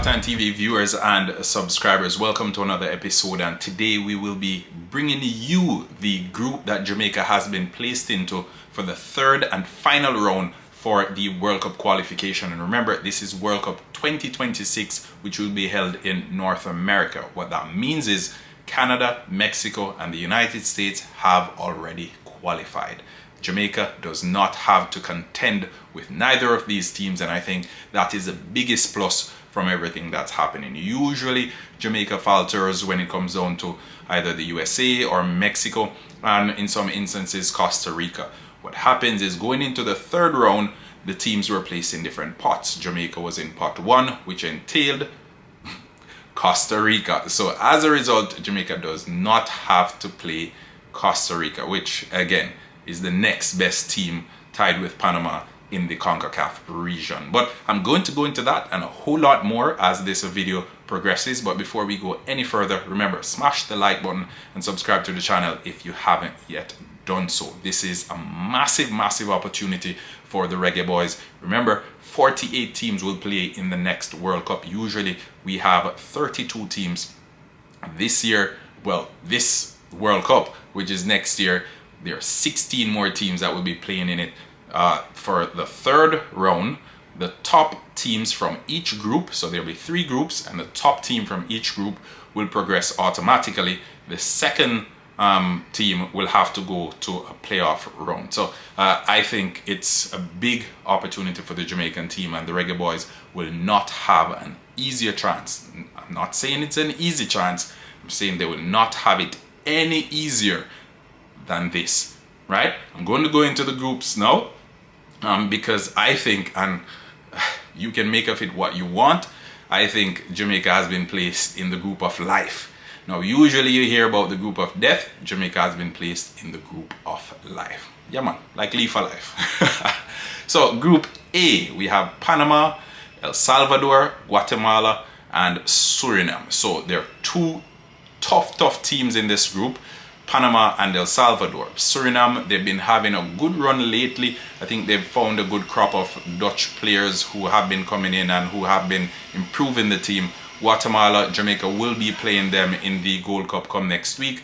Spartan TV viewers and subscribers, welcome to another episode, and today we will be bringing you the group that Jamaica has been placed into for the third and final round for the World Cup qualification. And remember, this is World Cup 2026, which will be held in North America. What that means is Canada, Mexico and the United States have already qualified. Jamaica does not have to contend with neither of these teams, and I think that is the biggest plus from everything that's happening. Usually Jamaica falters when it comes down to either the USA or Mexico, and in some instances Costa Rica. What happens is, going into the third round, the teams were placed in different pots. Jamaica was in pot 1, which entailed Costa Rica. So as a result, Jamaica does not have to play Costa Rica, which again is the next best team, tied with Panama in the CONCACAF region. But I'm going to go into that and a whole lot more as this video progresses. But before we go any further, remember, smash the like button and subscribe to the channel if you haven't yet done so. This is a massive opportunity for the Reggae Boys. Remember, 48 teams will play in the next World Cup. Usually we have 32 teams. This year, well, this World Cup, which is next year, there are 16 more teams that will be playing in it. For the third round, the top teams from each group, so there'll be 3 groups, and the top team from each group will progress automatically. The second team will have to go to a playoff round. So I think it's a big opportunity for the Jamaican team, and the Reggae Boys will not have an easier chance. I'm not saying it's an easy chance, I'm saying they will not have it any easier than this, right? I'm going to go into the groups now, because I think, and you can make of it what you want, I think Jamaica has been placed in the group of life. Now, usually you hear about the group of death. Jamaica has been placed in the group of life. Yeah, man, like Leaf for life. So, Group A, we have Panama, El Salvador, Guatemala, and Suriname. So, there are 2 tough teams in this group. Panama and El Salvador. Suriname, they've been having a good run lately. I think they've found a good crop of Dutch players who have been coming in and who have been improving the team. Guatemala, Jamaica will be playing them in the Gold Cup come next week.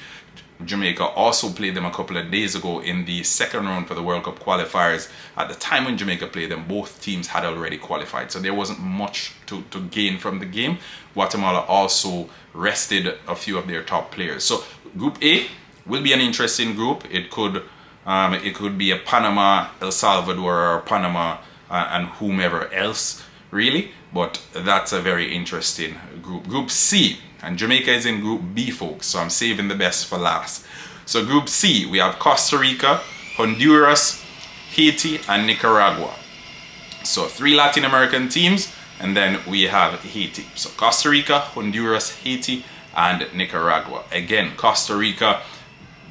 Jamaica also played them a couple of days ago in the second round for the World Cup qualifiers. At the time when Jamaica played them, both teams had already qualified, so there wasn't much to gain from the game. Guatemala also rested a few of their top players. So Group A will be an interesting group. It could be a Panama, El Salvador, or Panama and whomever else, really. But that's a very interesting group. Group C, and Jamaica is in Group B, folks, so I'm saving the best for last. So Group C, we have Costa Rica, Honduras, Haiti, and Nicaragua. So 3 Latin American teams, and then we have Haiti. So Costa Rica, Honduras, Haiti, and Nicaragua. Again, Costa Rica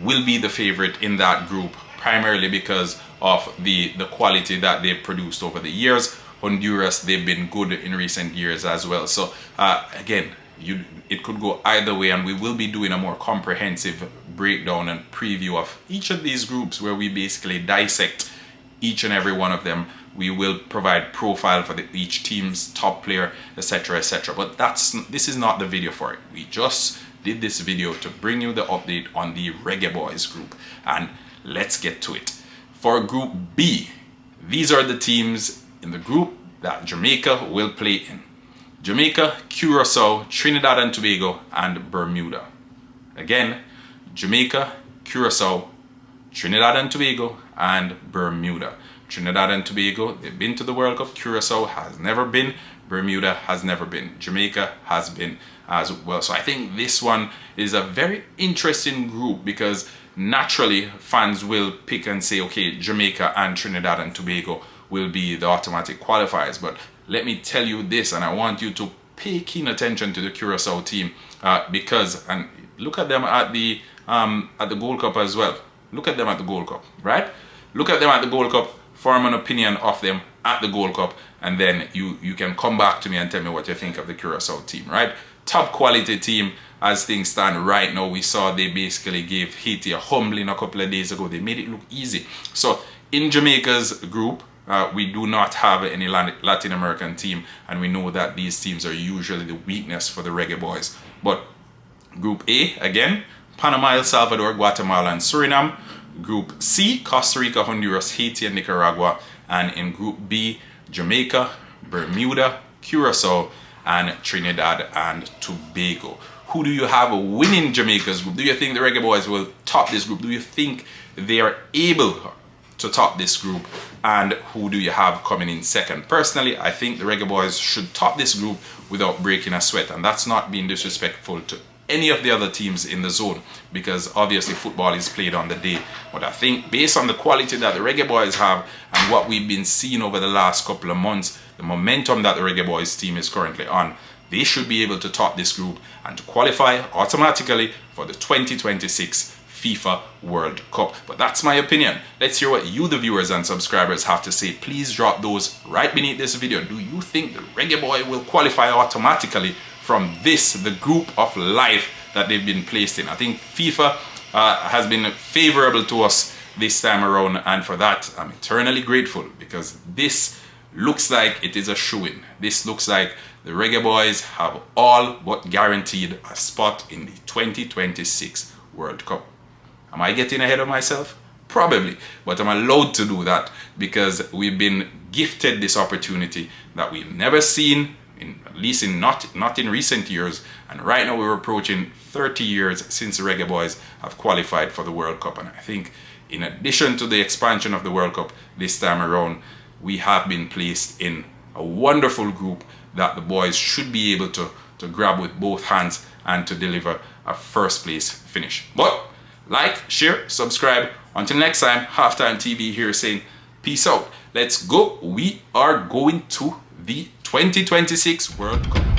will be the favorite in that group, primarily because of the quality that they've produced over the years. Honduras, they've been good in recent years as well. So again, it could go either way, and we will be doing a more comprehensive breakdown and preview of each of these groups, where we basically dissect each and every one of them. We will provide profile for each team's top player, etc, etc. But this is not the video for it. We just did this video to bring you the update on the Reggae Boys group, and let's get to it. For Group B, these are the teams in the group that Jamaica will play in. Jamaica, Curacao, Trinidad and Tobago, and Bermuda. Again, Jamaica, Curacao, Trinidad and Tobago, and Bermuda. Trinidad and Tobago, they've been to the World Cup. Curacao has never been. Bermuda has never been. Jamaica has been as well. So I think this one is a very interesting group, because naturally fans will pick and say, okay, Jamaica and Trinidad and Tobago will be the automatic qualifiers. But let me tell you this, and I want you to pay keen attention to the Curacao team, because, and look at them at the Gold Cup as well. Look at them at the Gold Cup, right? Look at them at the Gold Cup, form an opinion of them at the Gold Cup, and then you can come back to me and tell me what you think of the Curacao team, right? Top quality team as things stand right now. We saw they basically gave Haiti a humbling a couple of days ago. They made it look easy. So in Jamaica's group, we do not have any Latin American team, and we know that these teams are usually the weakness for the Reggae Boys. But Group A, again, Panama, El Salvador, Guatemala, and Suriname. Group C, Costa Rica, Honduras, Haiti, and Nicaragua. And in Group B, Jamaica, Bermuda, Curacao, and Trinidad and Tobago. Who do you have winning Jamaica's group? Do you think the Reggae Boys will top this group? Do you think they are able to top this group? And who do you have coming in second? Personally, I think the Reggae Boys should top this group without breaking a sweat, and that's not being disrespectful to any of the other teams in the zone, because obviously football is played on the day. But I think based on the quality that the Reggae Boys have and what we've been seeing over the last couple of months, the momentum that the Reggae Boys team is currently on, they should be able to top this group and to qualify automatically for the 2026 FIFA World Cup. But that's my opinion. Let's hear what you, the viewers and subscribers, have to say. Please drop those right beneath this video. Do you think the Reggae Boy will qualify automatically from this, the group of life that they've been placed in? I think FIFA has been favorable to us this time around, and for that I'm eternally grateful, because this looks like it is a shoo-in. This looks like the Reggae Boys have all but guaranteed a spot in the 2026 World Cup. Am I getting ahead of myself? Probably, but I'm allowed to do that because we've been gifted this opportunity that we've never seen, at least not in recent years. And right now we're approaching 30 years since the Reggae Boys have qualified for the World Cup. And I think in addition to the expansion of the World Cup this time around, we have been placed in a wonderful group that the boys should be able to grab with both hands and to deliver a first place finish. But like, share, subscribe. Until next time, Halftime TV here saying peace out. Let's go. We are going to the 2026 World Cup.